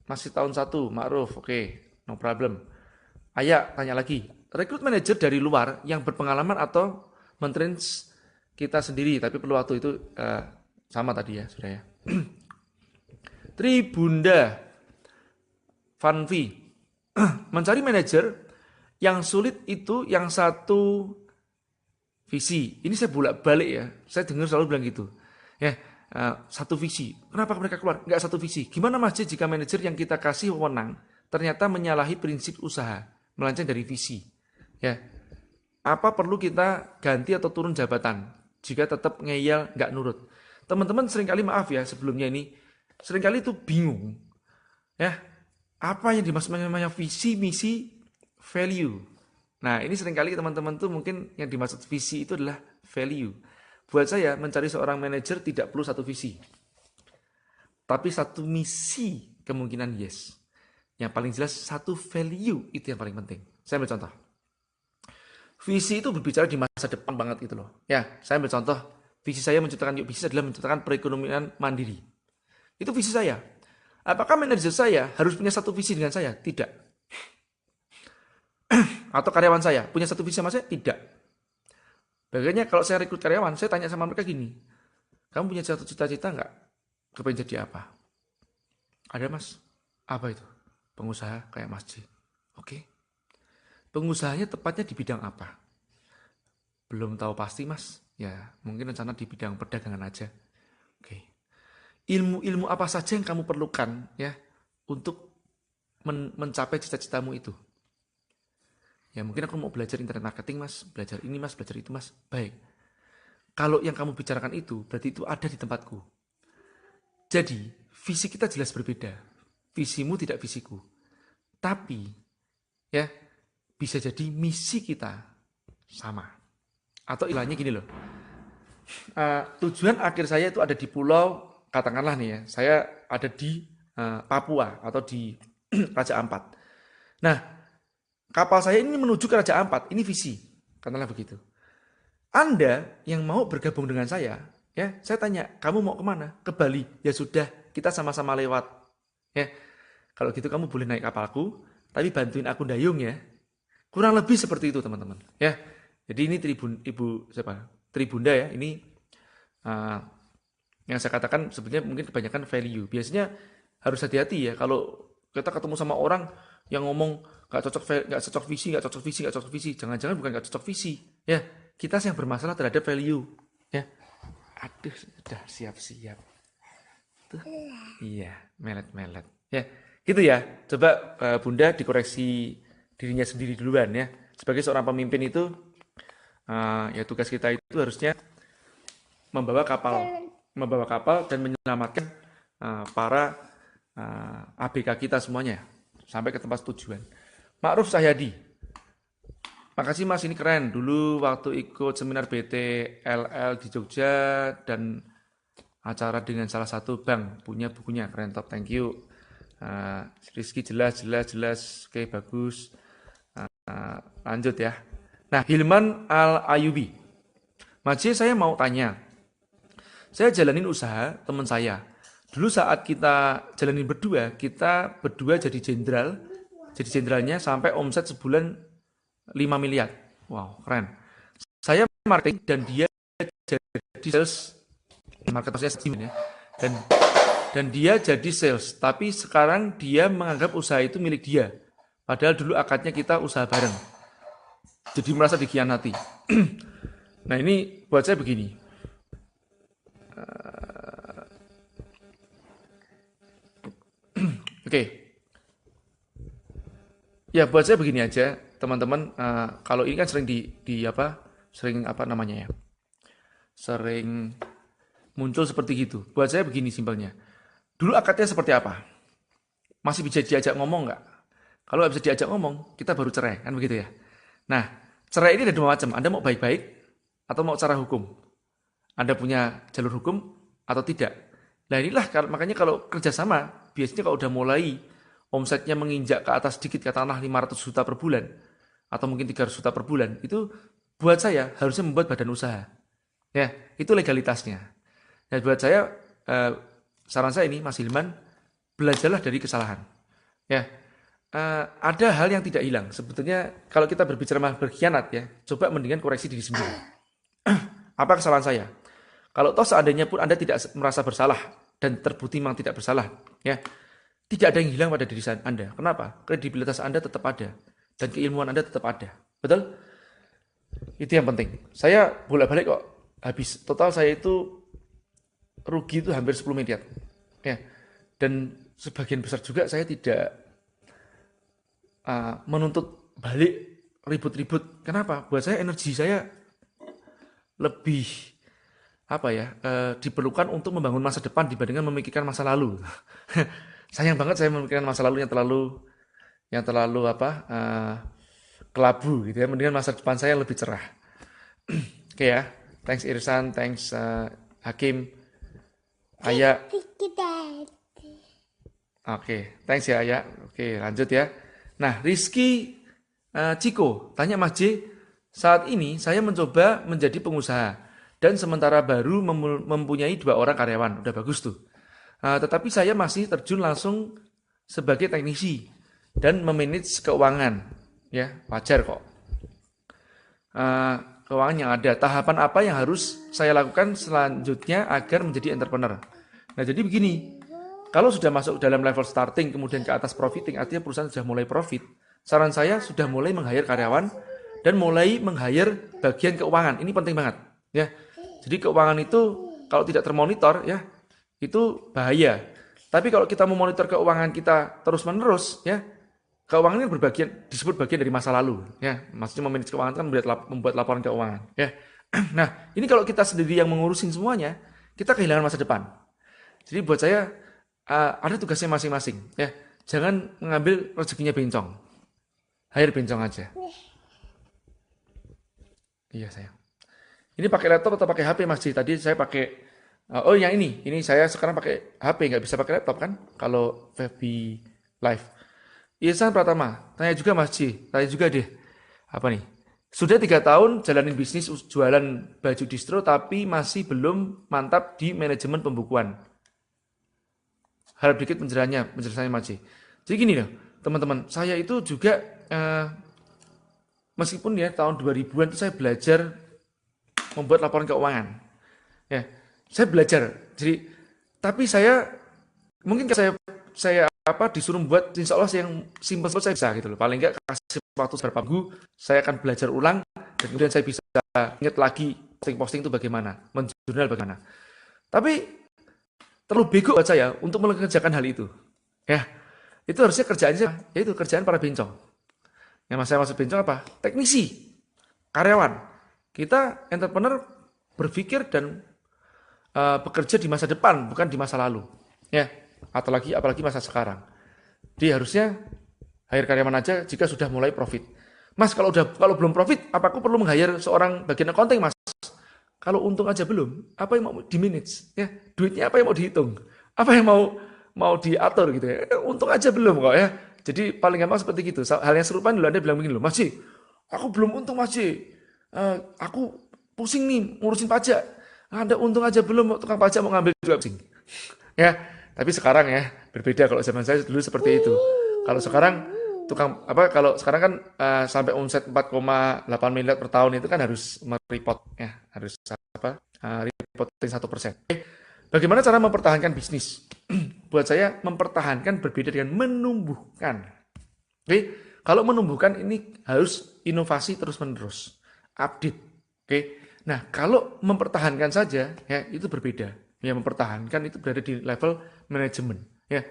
Masih tahun 1, Ma'ruf, oke, no problem. Ayah, tanya lagi. Rekrut manajer dari luar yang berpengalaman atau mentrain kita sendiri, tapi perlu waktu itu sama tadi ya, sudah ya. Tribunda Vanvi. Mencari manajer yang sulit itu yang satu visi. Ini saya bolak-balik ya. Saya dengar selalu bilang gitu. Ya, satu visi. Kenapa mereka keluar? Enggak satu visi. Gimana Mas jika manajer yang kita kasih wewenang ternyata menyalahi prinsip usaha, melenceng dari visi? Ya. Apa perlu kita ganti atau turun jabatan jika tetap ngeyel nggak nurut? Teman-teman seringkali maaf ya sebelumnya ini seringkali itu bingung. Ya. Apa yang dimaksud namanya visi, misi, value. Nah, ini seringkali teman-teman tuh mungkin yang dimaksud visi itu adalah value. Buat saya, mencari seorang manajer tidak perlu satu visi. Tapi satu misi kemungkinan yes. Yang paling jelas satu value itu yang paling penting. Saya ambil contoh. Visi itu berbicara di masa depan banget gitu loh. Ya, saya ambil contoh. Visi saya menciptakan Yuk Bisnis adalah menciptakan perekonomian mandiri. Itu visi saya. Apakah manajer saya harus punya satu visi dengan saya? Tidak. Atau karyawan saya punya satu visi sama saya? Tidak. Bagaimana kalau saya rekrut karyawan, saya tanya sama mereka gini, kamu punya satu cita-cita nggak? Kepengen jadi apa? Ada Mas. Apa itu? Pengusaha kayak Mas J. Oke. Pengusahanya tepatnya di bidang apa? Belum tahu pasti Mas. Ya mungkin rencana di bidang perdagangan aja. Oke. Ilmu-ilmu apa saja yang kamu perlukan ya untuk mencapai cita-citamu itu? Ya mungkin aku mau belajar internet marketing Mas, belajar ini Mas, belajar itu Mas. Baik. Kalau yang kamu bicarakan itu, berarti itu ada di tempatku. Jadi, visi kita jelas berbeda. Visimu tidak visiku. Tapi, ya, bisa jadi misi kita sama. Atau ilahnya gini loh. Tujuan akhir saya itu ada di pulau, katakanlah nih ya, saya ada di Papua atau di Raja Ampat. Nah, kapal saya ini menuju ke Raja Ampat, ini visi, katakanlah begitu. Anda yang mau bergabung dengan saya, ya, saya tanya, kamu mau kemana? Ke Bali. Ya sudah, kita sama-sama lewat. Ya, kalau gitu kamu boleh naik kapalku, tapi bantuin aku dayung ya. Kurang lebih seperti itu teman-teman. Ya, jadi ini Tribunda ya, ini yang saya katakan sebenarnya mungkin kebanyakan value. Biasanya harus hati-hati ya kalau kita ketemu sama orang yang ngomong nggak cocok visi. Jangan-jangan bukan nggak cocok visi. Ya, kita yang bermasalah terhadap value. Ya, aduh, sudah siap-siap. Tuh, iya, melet-melet. Ya, gitu ya. Coba Bunda dikoreksi dirinya sendiri duluan ya. Sebagai seorang pemimpin itu, ya tugas kita itu harusnya membawa kapal dan menyelamatkan para ABK kita semuanya sampai ke tempat tujuan. Ma'ruf Sahyadi, makasih Mas, ini keren. Dulu waktu ikut seminar BTLL di Jogja dan acara dengan salah satu bank, punya bukunya, keren, top, thank you. Rizky jelas, oke, bagus. Lanjut ya. Nah, Hilman Al-Ayubi, Mas J, saya mau tanya. Saya jalanin usaha teman saya. Dulu saat kita jalanin berdua, kita berdua jadi jenderalnya sampai omset sebulan 5 miliar. Wow, keren. marketing dan dia jadi sales, marketingnya ya. Dan dia jadi sales, tapi sekarang dia menganggap usaha itu milik dia. Padahal dulu akadnya kita usaha bareng. Jadi merasa dikhianati. Nah ini buat saya begini. Oke. Ya buat saya begini aja, teman-teman. Kalau ini kan sering sering apa namanya ya, sering muncul seperti gitu. Buat saya begini simpelnya. Dulu akadnya seperti apa? Masih bisa diajak ngomong nggak? Kalau nggak bisa diajak ngomong, kita baru cerai, kan begitu ya. Nah, cerai ini ada dua macam. Anda mau baik-baik atau mau cara hukum? Anda punya jalur hukum atau tidak? Nah inilah makanya kalau kerjasama, biasanya kalau udah mulai omsetnya menginjak ke atas sedikit, katakanlah 500 juta per bulan, atau mungkin 300 juta per bulan, itu buat saya harusnya membuat badan usaha. Ya, itu legalitasnya. Dan buat saya, saran saya ini, Mas Hilman, belajarlah dari kesalahan. Ya, ada hal yang tidak hilang. Sebetulnya kalau kita berbicara malah berkhianat ya, coba mendingan koreksi diri sendiri. Apa kesalahan saya? Kalau toh seandainya pun Anda tidak merasa bersalah dan terbukti memang tidak bersalah, ya, tidak ada yang hilang pada diri Anda. Kenapa? Kredibilitas Anda tetap ada dan keilmuan Anda tetap ada. Betul? Itu yang penting. Saya bolak-balik kok habis. Total saya itu rugi itu hampir 10 miliar. Ya. Dan sebagian besar juga saya tidak menuntut balik ribut-ribut. Kenapa? Buat saya energi saya lebih diperlukan untuk membangun masa depan dibandingkan memikirkan masa lalu. Sayang banget saya memikirkan masa lalu yang terlalu kelabu gitu ya. Mendingan masa depan saya lebih cerah. Oke ya. Thanks Irsan, thanks Hakim, Aya. Oke, thanks ya Aya. Oke, lanjut ya. Nah, Rizky Ciko tanya Mas J, saat ini saya mencoba menjadi pengusaha dan sementara baru mempunyai 2 orang karyawan, udah bagus tuh. Tetapi saya masih terjun langsung sebagai teknisi dan memanage keuangan, ya wajar kok. Keuangan yang ada, tahapan apa yang harus saya lakukan selanjutnya agar menjadi entrepreneur. Nah jadi begini, kalau sudah masuk dalam level starting kemudian ke atas profiting, artinya perusahaan sudah mulai profit. Saran saya sudah mulai meng-hire karyawan dan mulai meng-hire bagian keuangan. Ini penting banget, ya. Jadi keuangan itu kalau tidak termonitor, ya itu bahaya. Tapi kalau kita memonitor keuangan kita terus-menerus, ya keuangan ini disebut bagian dari masa lalu, ya. Maksudnya memanage keuangan kan membuat laporan keuangan, ya. Nah, ini kalau kita sendiri yang mengurusin semuanya, kita kehilangan masa depan. Jadi buat saya ada tugasnya masing-masing, ya. Jangan mengambil rezekinya bencong. Hire bencong aja. Iya, sayang. Ini pakai laptop atau pakai HP Mas Ji? Tadi saya pakai yang ini saya sekarang pakai HP, nggak bisa pakai laptop kan? Kalau FB Live. Ihsan Pratama, tanya juga Mas Ji, tanya juga deh. Apa nih? Sudah 3 tahun jalanin bisnis jualan baju distro, tapi masih belum mantap di manajemen pembukuan. Harap dikit penjelasannya Mas Ji. Jadi gini loh, teman-teman, saya itu juga meskipun ya tahun 2000-an itu saya belajar membuat laporan keuangan. Ya, saya belajar. Jadi, tapi saya mungkin saya disuruh membuat insya Allah yang simpel saya bisa gitu loh. Paling enggak kasih waktu beberapa minggu, saya akan belajar ulang dan kemudian saya bisa ingat lagi posting itu bagaimana, menjurnal bagaimana. Tapi terlalu bego buat saya untuk mengerjakan hal itu. Ya, itu harusnya kerjaannya yaitu kerjaan para bencong. Yang saya maksud bencong apa? Teknisi, karyawan. Kita entrepreneur berpikir dan bekerja di masa depan, bukan di masa lalu. Ya, apalagi masa sekarang. Jadi harusnya hire karyawan aja jika sudah mulai profit. Mas, kalau belum profit, apa aku perlu meng-hire seorang bagian accounting, Mas? Kalau untung aja belum, apa yang mau di-manage? Ya, duitnya apa yang mau dihitung? Apa yang mau diatur gitu ya? Untung aja belum kok ya. Jadi paling gampang seperti gitu. Hal yang serupa dulu Anda bilang begini loh, Mas Ji, aku belum untung Mas Ji. Aku pusing nih ngurusin pajak. Ada untung aja belum, tukang pajak mau ngambil juga pusing. Ya, tapi sekarang ya berbeda. Kalau zaman saya dulu seperti itu. Kalau sekarang tukang apa kalau sekarang kan sampai omset 4,8 miliar per tahun itu kan harus mereport ya, harus apa? Reporting 1%. Bagaimana cara mempertahankan bisnis? Buat saya mempertahankan berbeda dengan menumbuhkan. Oke, kalau menumbuhkan ini harus inovasi terus-menerus, update. Oke. Nah, kalau mempertahankan saja ya itu berbeda. Ya, mempertahankan itu berada di level manajemen, ya.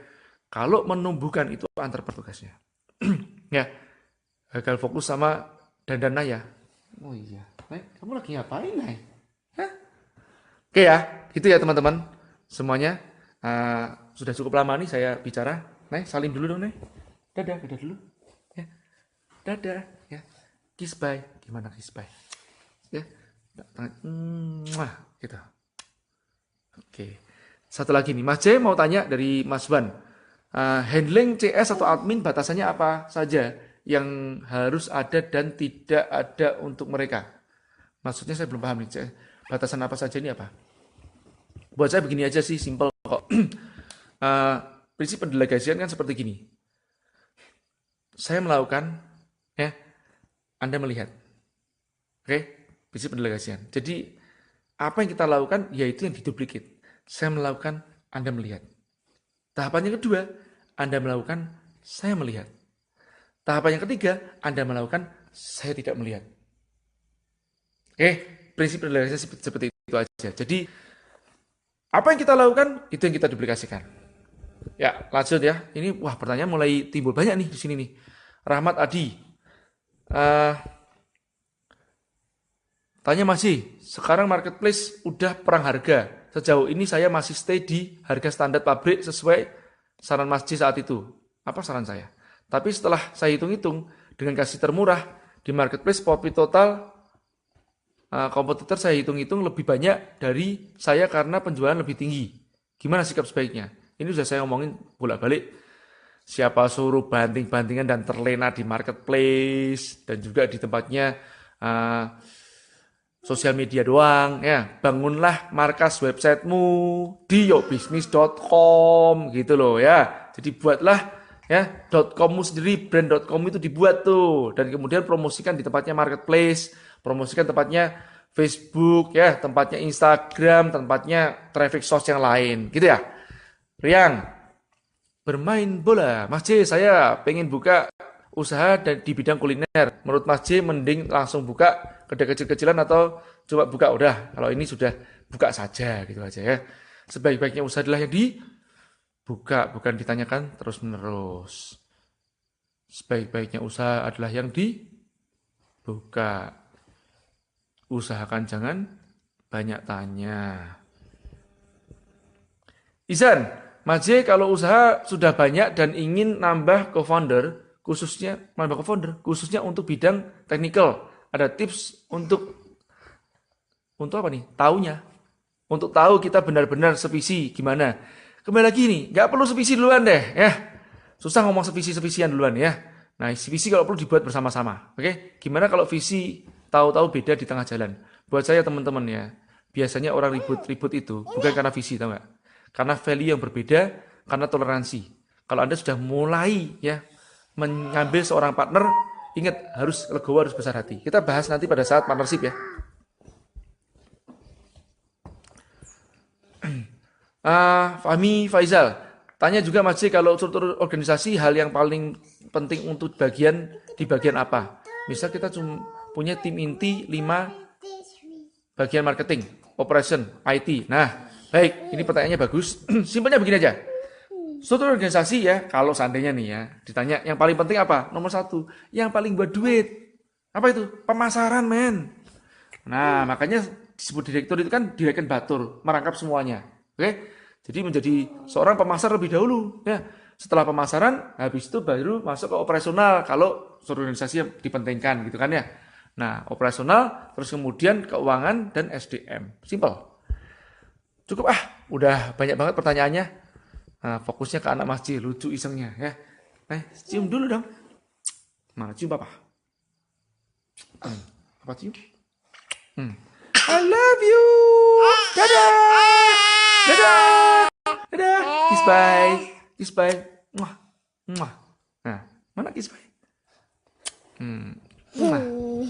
Kalau menumbuhkan itu antar petugasnya. Ya. Gagal fokus sama dandan Naya. Oh iya, kamu lagi ngapain, Nay? Hah? Oke ya, itu ya teman-teman. Semuanya sudah cukup lama nih saya bicara. Nay, salim dulu dong, Nay. Dadah dulu. Ya. Dadah, ya. Kiss bye. Gimana kiss bye? Ya. Gitu. Oke. Satu lagi nih, Mas J mau tanya dari Mas Wan. Handling CS atau admin batasannya apa saja yang harus ada dan tidak ada untuk mereka? Maksudnya saya belum paham nih, batasan apa saja ini apa? Buat saya begini aja sih, simple kok. Prinsip pendelegasian kan seperti gini. Saya melakukan, ya, Anda melihat. Oke, prinsip pendelegasian. Jadi, apa yang kita lakukan, yaitu yang diduplikat. Saya melakukan, Anda melihat. Tahapan yang kedua, Anda melakukan, saya melihat. Tahapan yang ketiga, Anda melakukan, saya tidak melihat. Oke, prinsip pendelegasian seperti itu aja. Jadi, apa yang kita lakukan, itu yang kita duplikasikan. Ya, lanjut ya. Ini, wah pertanyaan mulai timbul banyak nih di sini nih. Rahmat Adi. Tanya masih, sekarang marketplace udah perang harga. Sejauh ini saya masih stay di harga standar pabrik sesuai saran Mas J saat itu. Apa saran saya? Tapi setelah saya hitung-hitung, dengan kasih termurah, di marketplace profit total kompetitor saya hitung-hitung lebih banyak dari saya karena penjualan lebih tinggi. Gimana sikap sebaiknya? Ini sudah saya ngomongin bolak-balik. Siapa suruh banting-bantingan dan terlena di marketplace dan juga di tempatnya sosial media doang, ya. Bangunlah markas websitemu di yobisnis.com gitu loh ya. Jadi buatlah ya .commu sendiri, brand.com itu dibuat tuh dan kemudian promosikan di tempatnya marketplace, promosikan tempatnya Facebook ya, tempatnya Instagram, tempatnya traffic source yang lain, gitu ya. Riang, bermain bola. Mas J, saya pengen buka usaha di bidang kuliner. Menurut Mas J, mending langsung buka kedai kecil-kecilan atau coba buka udah. Kalau ini sudah buka saja gitu aja ya. Sebaik-baiknya usaha adalah yang dibuka, bukan ditanyakan terus-menerus. Sebaik-baiknya usaha adalah yang dibuka. Usahakan jangan banyak tanya. Izan, Mas J, kalau usaha sudah banyak dan ingin nambah co-founder, khususnya untuk bidang teknikal, ada tips untuk apa nih? Taunya. Untuk tahu kita benar-benar sevisi gimana. Kembali lagi nih, nggak perlu sevisi duluan deh, ya. Susah ngomong sevisi-sevisian duluan ya. Nah, visi kalau perlu dibuat bersama-sama. Oke? Gimana kalau visi tahu-tahu beda di tengah jalan? Buat saya teman-teman ya, biasanya orang ribut-ribut itu bukan karena visi, tahu nggak? Karena value yang berbeda, karena toleransi. Kalau Anda sudah mulai ya mengambil seorang partner, ingat harus legowo, harus besar hati. Kita bahas nanti pada saat partnership ya. Fahmi Faizal, tanya juga Mas J, kalau struktur organisasi hal yang paling penting untuk di bagian apa? Misal kita cuma punya tim inti 5 bagian marketing, operation, IT. Nah, baik, ini pertanyaannya bagus. Simpelnya begini aja. Struktur organisasi ya, kalau seandainya nih ya, ditanya yang paling penting apa? Nomor 1, yang paling buat duit. Apa itu? Pemasaran, men. Nah, makanya disebut direktur itu kan direken batur, merangkap semuanya. Oke? Jadi menjadi seorang pemasar lebih dahulu. Ya. Setelah pemasaran, habis itu baru masuk ke operasional. Kalau struktur organisasi yang dipentingkan, gitu kan ya. Nah, operasional, terus kemudian keuangan dan SDM. Simple. Cukup udah banyak banget pertanyaannya. Nah, fokusnya ke anak Mas J, lucu isengnya ya. Cium dulu dong. Mana cium papa? Apa cium? I love you. Dadah. Dadah. Dadah. Kiss bye. Kiss bye. Muah. Muah. Nah, mana What is my Nah,